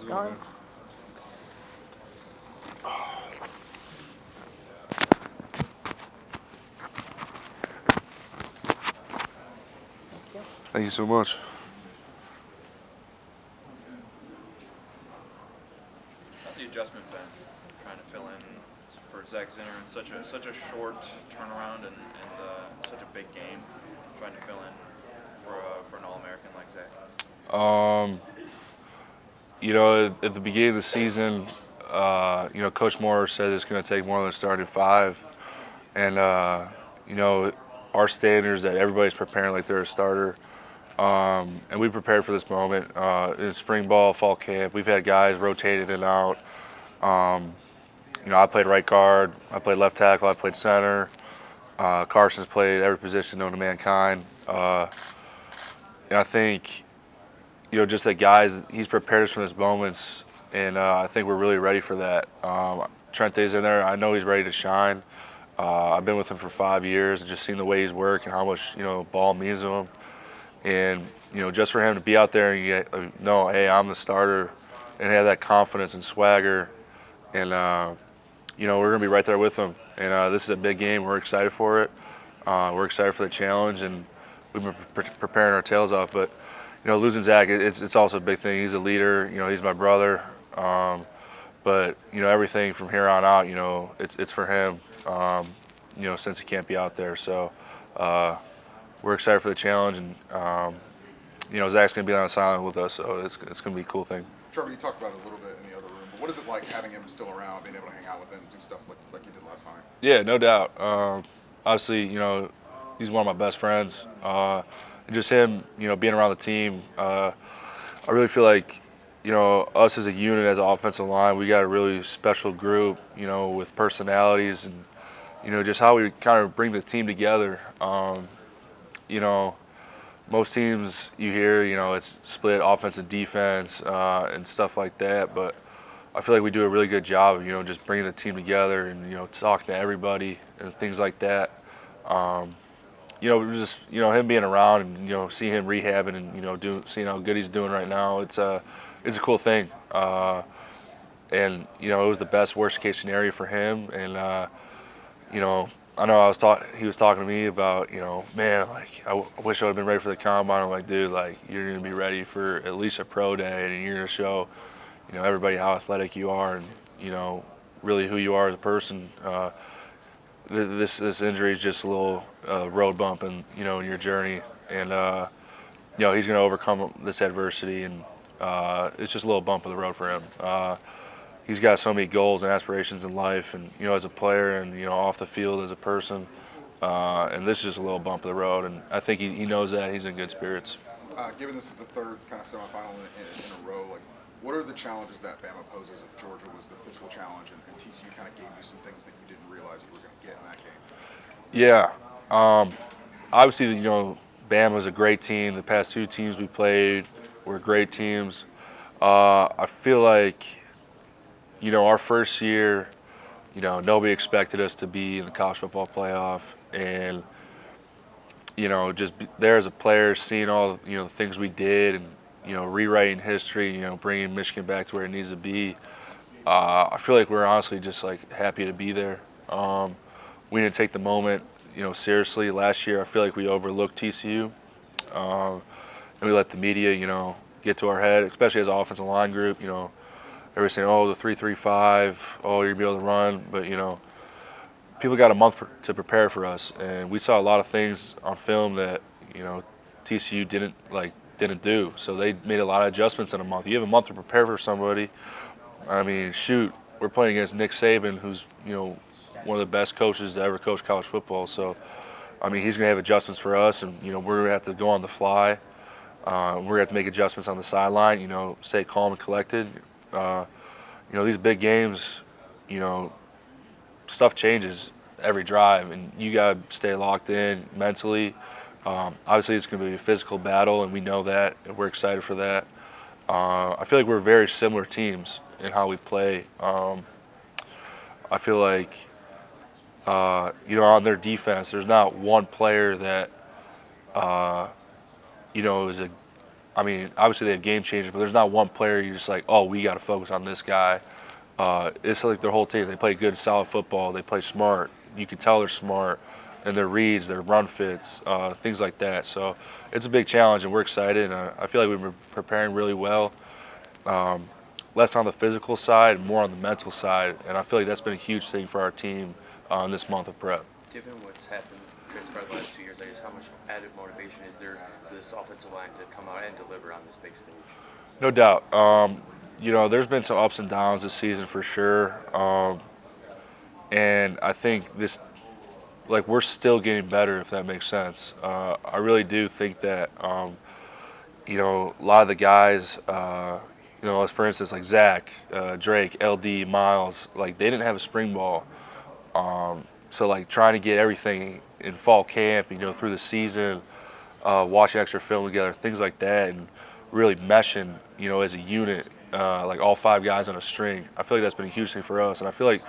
How's it going, man? Thank you so much. How's the adjustment been trying to fill in for Zach Zinner in such a short turnaround and such a big game, trying to fill in for an All-American like Zach? At the beginning of the season, Coach Moore said it's going to take more than a starting five, and our standards that everybody's preparing like they're a starter. And we prepared for this moment in spring ball, fall camp. We've had guys rotated in and out. I played right guard, I played left tackle, I played center. Carson's played every position known to mankind. And I think, just that guys, he's prepared us for these moments, and I think we're really ready for that. Trente's in there. I know he's ready to shine. I've been with him for 5 years and just seen the way he's worked and how much, ball means to him. And, just for him to be out there and know, hey, I'm the starter, and have that confidence and swagger. And, we're going to be right there with him. And this is a big game. We're excited for it. We're excited for the challenge, and we've been preparing our tails off. But, losing Zach, it's also a big thing. He's a leader. He's my brother. But, everything from here on out, it's for him, since he can't be out there. So we're excited for the challenge, and Zach's going to be on the sideline with us, so it's going to be a cool thing. Trevor, you talked about it a little bit in the other room, but what is it like having him still around, being able to hang out with him, do stuff like you did last time? Yeah, no doubt. Obviously, he's one of my best friends. And just him, being around the team, I really feel like, us as a unit, as an offensive line, we got a really special group, with personalities and, just how we kind of bring the team together. Most teams you hear, it's split offense and defense and stuff like that. But I feel like we do a really good job of, just bringing the team together and, talking to everybody and things like that. Just, him being around and, seeing him rehabbing and, seeing how good he's doing right now, it's a cool thing. And, it was the best worst case scenario for him. And, I know he was talking to me about, man, like, I wish I would have been ready for the combine. I'm like, dude, like, you're going to be ready for at least a pro day, and you're going to show, everybody how athletic you are and, really who you are as a person. This injury is just a little road bump in your journey, and he's going to overcome this adversity, and it's just a little bump of the road for him. He's got so many goals and aspirations in life, and as a player, and off the field as a person, and this is just a little bump of the road, and I think he knows that. He's in good spirits. Given this is the third kind of semifinal in a row, like, what are the challenges that Bama poses? If Georgia was the physical challenge, and TCU kind of gave you some things that you didn't realize you were going to get in that game? Yeah, obviously, Bama's a great team. The past two teams we played were great teams. I feel like, our first year, nobody expected us to be in the college football playoff, and just there as a player, seeing all the things we did, and rewriting history, bringing Michigan back to where it needs to be. I feel like we're honestly just like happy to be there. We didn't take the moment, seriously. Last year, I feel like we overlooked TCU, and we let the media, get to our head, especially as an offensive line group. Everybody's saying, oh, the 3-3-5, oh, you're gonna be able to run, but people got a month to prepare for us, and we saw a lot of things on film that TCU didn't do. So they made a lot of adjustments in a month. You have a month to prepare for somebody. I mean, shoot, we're playing against Nick Saban, who's one of the best coaches to ever coach college football. So, I mean, he's gonna have adjustments for us, and we're gonna have to go on the fly. We're gonna have to make adjustments on the sideline. Stay calm and collected. These big games, stuff changes every drive, and you got to stay locked in mentally. Obviously, it's going to be a physical battle, and we know that, and we're excited for that. I feel like we're very similar teams in how we play. I feel like, on their defense, there's not one player that, is I mean, obviously they have game changers, but there's not one player you're just like, oh, we got to focus on this guy. It's like their whole team. They play good, solid football. They play smart. You can tell they're smart, and their reads, their run fits, things like that. So it's a big challenge, and we're excited. I feel like we've been preparing really well. Less on the physical side, more on the mental side, and I feel like that's been a huge thing for our team in this month of prep. Given what's happened, transpired the last 2 years, I guess how much added motivation is there for this offensive line to come out and deliver on this big stage? No doubt. There's been some ups and downs this season for sure, and I think we're still getting better, if that makes sense. I really do think that, a lot of the guys, for instance, like Zach, Drake, LD, Miles, like they didn't have a spring ball. So like trying to get everything in fall camp, through the season, watching extra film together, things like that, and really meshing, as a unit, like all 5 guys on a string. I feel like that's been a huge thing for us, and I feel like,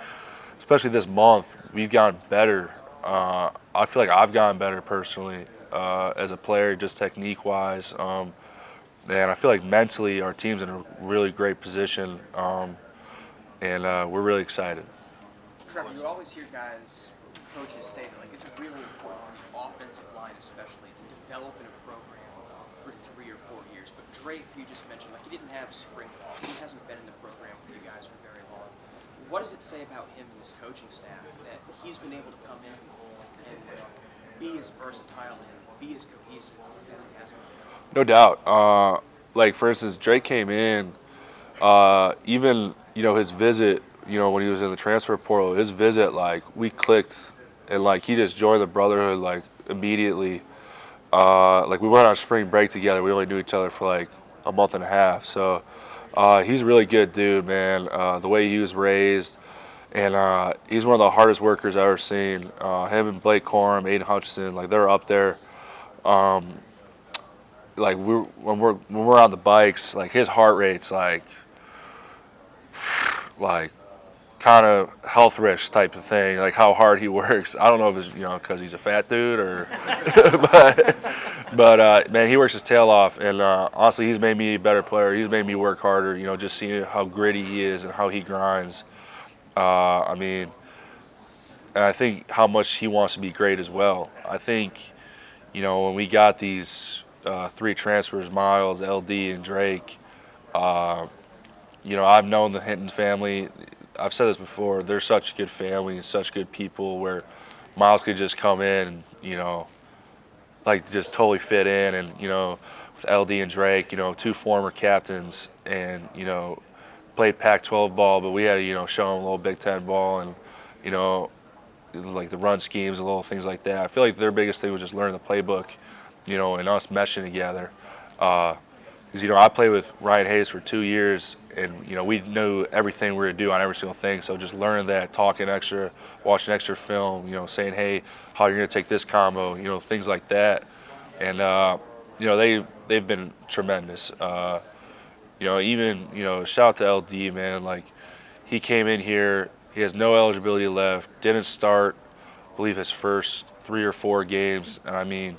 especially this month, we've gotten better. I feel like I've gotten better personally as a player, just technique-wise, and I feel like mentally our team's in a really great position, and we're really excited. Trevor, you always hear coaches say that it's really important on the offensive line, especially, to develop in a program for 3 or 4 years. But Drake, who you just mentioned, he didn't have spring ball. He hasn't been in the program with you guys for very long. What does it say about him and his coaching staff that he's been able to come in and be as versatile and be as cohesive as he has been? No doubt. For instance, Drake came in, even, his visit, when he was in the transfer portal, his visit, we clicked, and, he just joined the brotherhood, immediately. We went on spring break together. We only knew each other for, a month and a half. So he's a really good dude, man. The way he was raised, and he's one of the hardest workers I've ever seen. Him and Blake Corum, Aiden Hutchinson, they're up there. When we're on the bikes, his heart rate's kind of health risk type of thing, how hard he works. I don't know if it's because he's a fat dude or, but man, he works his tail off, and honestly, he's made me a better player. He's made me work harder. Just seeing how gritty he is and how he grinds. And I think how much he wants to be great as well. I think when we got these 3 transfers, Miles, LD, and Drake. I've known the Hinton family. I've said this before. They're such a good family and such good people. Where Miles could just come in, just totally fit in, and with LD and Drake, 2 former captains, and played Pac-12 ball, but we had to show them a little Big Ten ball, and the run schemes and little things like that. I feel like their biggest thing was just learning the playbook. And us meshing together. Because, I played with Ryan Hayes for 2 years, and, we knew everything we were going to do on every single thing. So just learning that, talking extra, watching extra film, saying, hey, how you're going to take this combo, things like that. And, they've been tremendous. Even, shout out to LD, man. He came in here, he has no eligibility left, didn't start, I believe, his first 3 or 4 games. And, I mean,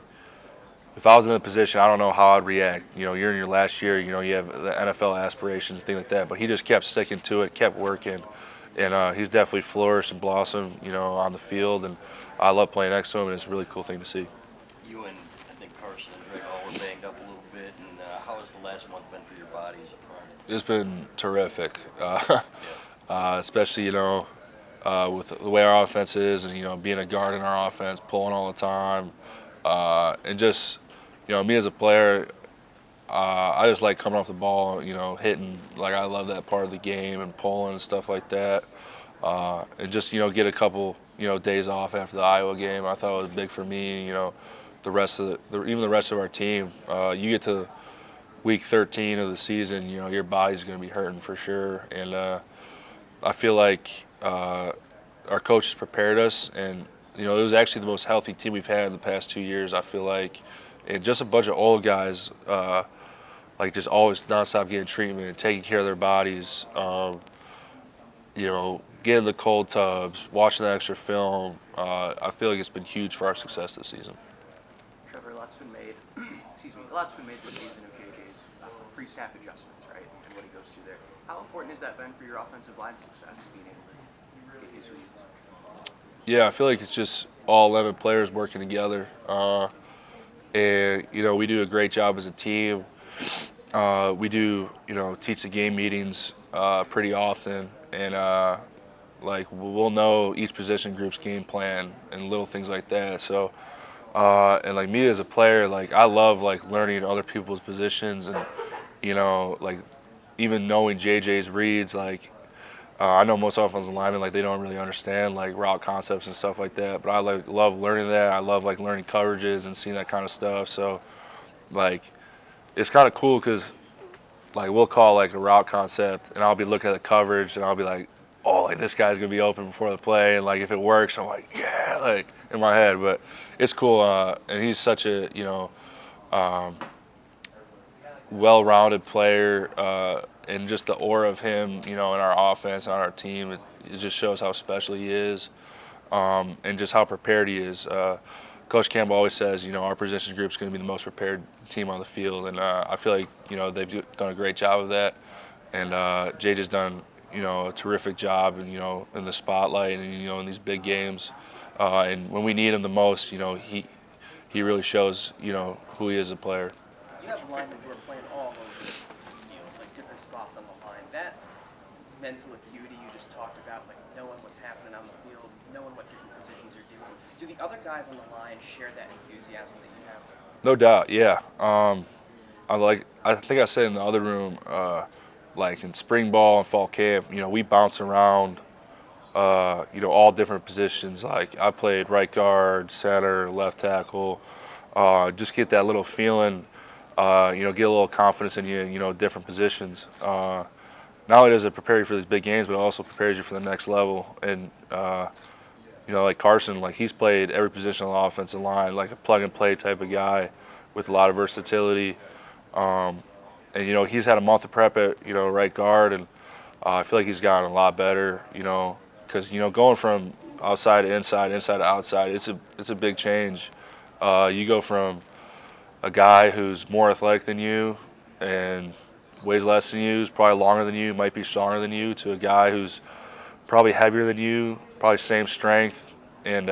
if I was in the position, I don't know how I'd react. You're in your last year, you have the NFL aspirations and things like that. But he just kept sticking to it, kept working. And he's definitely flourished and blossomed, on the field. And I love playing next to him, and it's a really cool thing to see. You and I think Carson and Drake all were banged up a little bit. And how has the last month been for your bodies up front? It's been terrific, especially, with the way our offense is and, being a guard in our offense, pulling all the time. And just, me as a player, I just like coming off the ball, hitting. I love that part of the game and pulling and stuff like that. And just, get a couple, days off after the Iowa game. I thought it was big for me. Even the rest of our team. You get to week 13 of the season, your body's going to be hurting for sure. And I feel like our coaches prepared us, and it was actually the most healthy team we've had in the past 2 years, I feel like. And just a bunch of old guys, just always nonstop getting treatment and taking care of their bodies, getting the cold tubs, watching the extra film. I feel like it's been huge for our success this season. Trevor, a lot's been made. Excuse me. A lot's been made this season of JJ's pre-snap adjustments, right, and what he goes through there. How important has that been for your offensive line success, being able to get his reads? Yeah, I feel like it's just all 11 players working together. And, we do a great job as a team. We do, teach the game meetings pretty often. And, we'll know each position group's game plan and little things like that. So, and, me as a player, I love, learning other people's positions and, even knowing JJ's reads, I know most offensive linemen they don't really understand route concepts and stuff like that, but I love learning that. I love learning coverages and seeing that kind of stuff. So it's kind of cool because we'll call a route concept and I'll be looking at the coverage and I'll be oh, this guy's gonna be open before the play, and if it works, I'm yeah, in my head. But it's cool, and he's such a well-rounded player. And just the aura of him, in our offense, on our team, it just shows how special he is, and just how prepared he is. Coach Campbell always says, our position group is going to be the most prepared team on the field, and I feel like, they've done a great job of that. And JJ's done, a terrific job, and in the spotlight, and in these big games, and when we need him the most, he really shows, who he is as a player. You have linemen who are playing all over the field, different spots on the line. That mental acuity you just talked about, knowing what's happening on the field, knowing what different positions you're doing. Do the other guys on the line share that enthusiasm that you have? No doubt, yeah. I think I said in the other room, in spring ball and fall camp, we bounce around, all different positions. I played right guard, center, left tackle. Just get that little feeling. Get a little confidence in you in, different positions. Not only does it prepare you for these big games, but it also prepares you for the next level. And, Carson, he's played every position on the offensive line, a plug-and-play type of guy with a lot of versatility. And, he's had a month of prep at, right guard, and I feel like he's gotten a lot better, because, going from outside to inside, inside to outside, it's a big change. You go from a guy who's more athletic than you and weighs less than you, is probably longer than you, might be stronger than you, to a guy who's probably heavier than you, probably same strength, and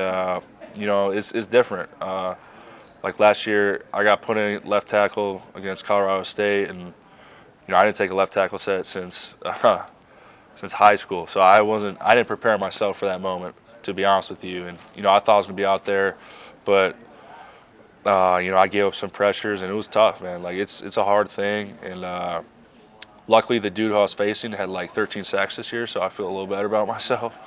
it's different. Last year, I got put in left tackle against Colorado State, and I didn't take a left tackle set since high school, so I didn't prepare myself for that moment, to be honest with you. And I thought I was gonna be out there, but I gave up some pressures, and it was tough, man. It's a hard thing, and luckily the dude who I was facing had 13 sacks this year, so I feel a little better about myself.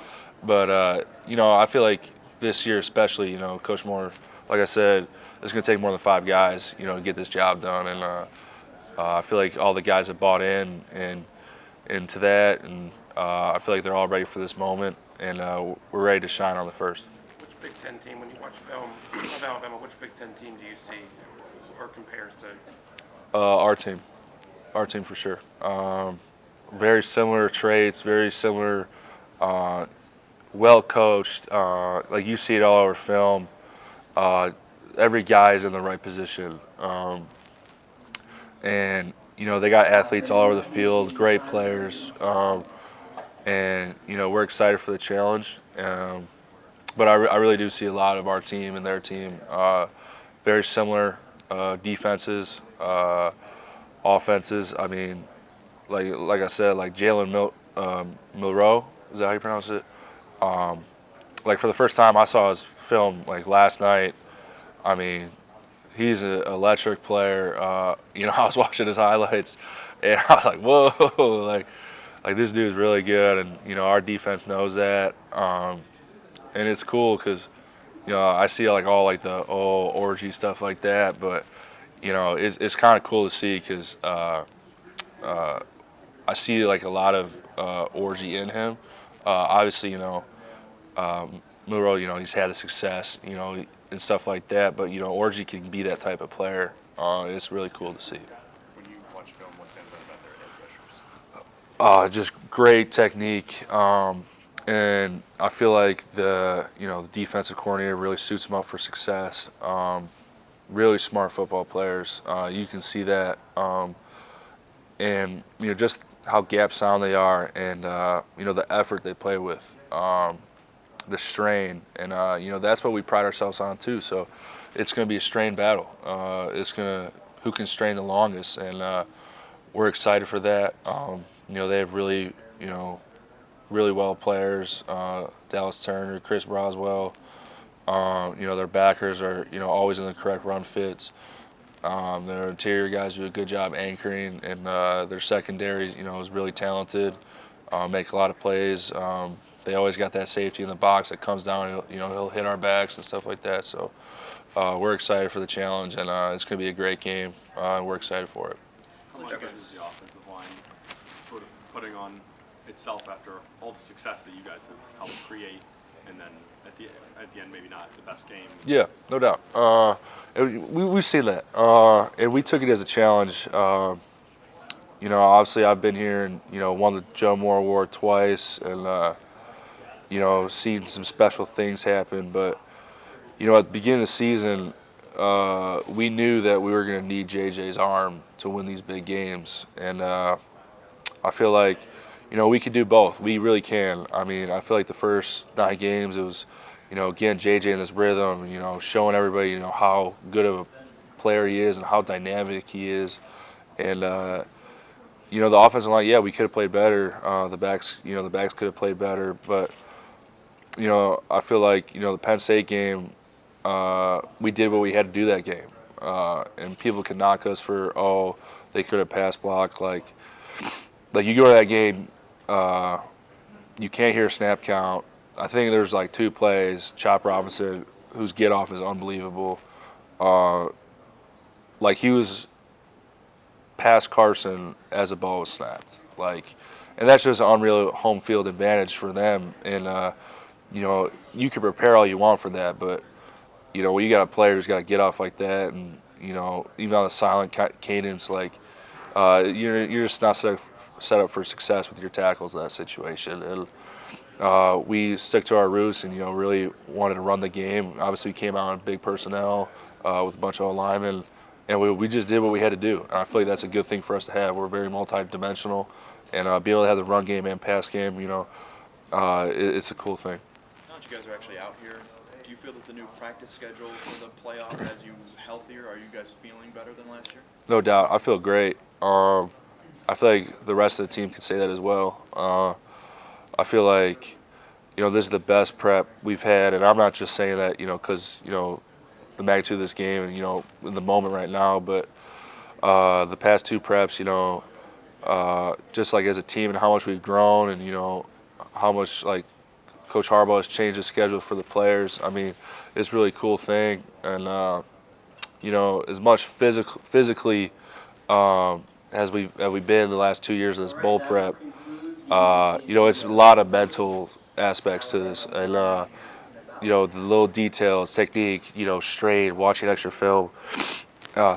But I feel like this year especially, Coach Moore, like I said, it's going to take more than 5 guys, to get this job done, and I feel like all the guys have bought in and into that, and I feel like they're all ready for this moment, and we're ready to shine on the first. Which Big Ten team, when you watch film of Alabama, which Big Ten team do you see or compares to? Our team for sure. Very similar traits, very similar, well coached. You see it all over film. Every guy is in the right position, and they got athletes all over the field, great players, and we're excited for the challenge. But I really do see a lot of our team and their team, very similar defenses, offenses. I mean, like I said, Jalen Milroe, is that how you pronounce it? For the first time I saw his film last night, I mean, he's an electric player. I was watching his highlights, and I was like, whoa, like this dude's really good, and our defense knows that. And it's cool because, I see all the orgy stuff like that, but it's kind of cool to see because I see a lot of orgy in him. Obviously, Milroe, he's had a success, and stuff like that, but orgy can be that type of player. It's really cool to see. When you watch film, what stands out about their edge rushers? Just great technique. And I feel like the defensive coordinator really suits him up for success. really smart football players. You can see that, and just how gap sound they are, and the effort they play with, the strain, and that's what we pride ourselves on too. So it's going to be a strain battle. Who can strain the longest, and we're excited for that. They have really well players, Dallas Turner, Chris Broswell. Their backers are always in the correct run fits. Their interior guys do a good job anchoring, and their secondary is really talented. Make a lot of plays. They always got that safety in the box that comes down. He'll hit our backs and stuff like that. So we're excited for the challenge, and it's going to be a great game. And we're excited for it. How much is the offensive line sort of putting on itself after all the success that you guys have helped create, and then at the end maybe not the best game? Yeah, no doubt. We've seen that, and we took it as a challenge. Obviously I've been here and won the Joe Moore Award twice, and seen some special things happen. But at the beginning of the season, we knew that we were going to need JJ's arm to win these big games, and I feel like we can do both. We really can. I mean, I feel like the first 9 games it was again JJ in this rhythm, showing everybody how good of a player he is and how dynamic he is, and the offensive line, yeah, we could have played better. The backs could have played better, but I feel like the Penn State game, we did what we had to do that game, and people can knock us for they could have pass blocked. Like you go to that game, you can't hear a snap count. I think there's like 2 plays. Chop Robinson, whose get off is unbelievable. He was past Carson as a ball was snapped. And that's just an unreal home field advantage for them. And you can prepare all you want for that, but when you got a player who's got to get off like that, and even on a silent cadence, you're just not set up for success with your tackles in that situation. And we stuck to our roots and really wanted to run the game. Obviously, we came out in big personnel with a bunch of linemen, and we just did what we had to do. And I feel like that's a good thing for us to have. We're very multi-dimensional, and be able to have the run game and pass game, it's a cool thing. Now that you guys are actually out here, do you feel that the new practice schedule for the playoff has you healthier? Are you guys feeling better than last year? No doubt. I feel great. I feel like the rest of the team can say that as well. I feel like, this is the best prep we've had, and I'm not just saying that, because, the magnitude of this game and, in the moment right now, but the past 2 preps, just as a team and how much we've grown and, how much, Coach Harbaugh has changed his schedule for the players. I mean, it's a really cool thing, and, as much physically as we've been the last 2 years of this bowl prep, it's a lot of mental aspects to this, and the little details, technique, strain, watching extra film,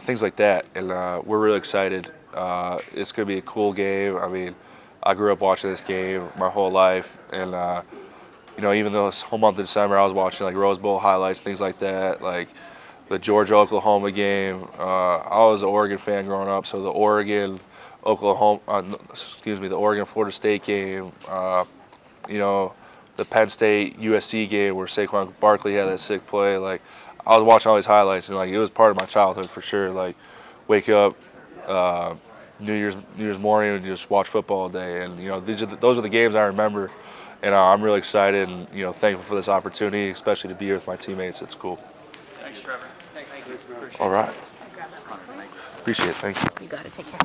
things like that, and we're really excited. It's going to be a cool game. I mean, I grew up watching this game my whole life, and even though it's whole month of December, I was watching Rose Bowl highlights, things like that, the Georgia-Oklahoma game. I was an Oregon fan growing up, so the Oregon-Florida State game, the Penn State USC game where Saquon Barkley had that sick play. I was watching all these highlights, and it was part of my childhood for sure. Wake up New Year's morning and just watch football all day, and those are the games I remember, and I'm really excited and thankful for this opportunity, especially to be here with my teammates. It's cool. Thanks, Trevor. Thank you. Appreciate it. All right. Appreciate it. Thank you. You got to take care.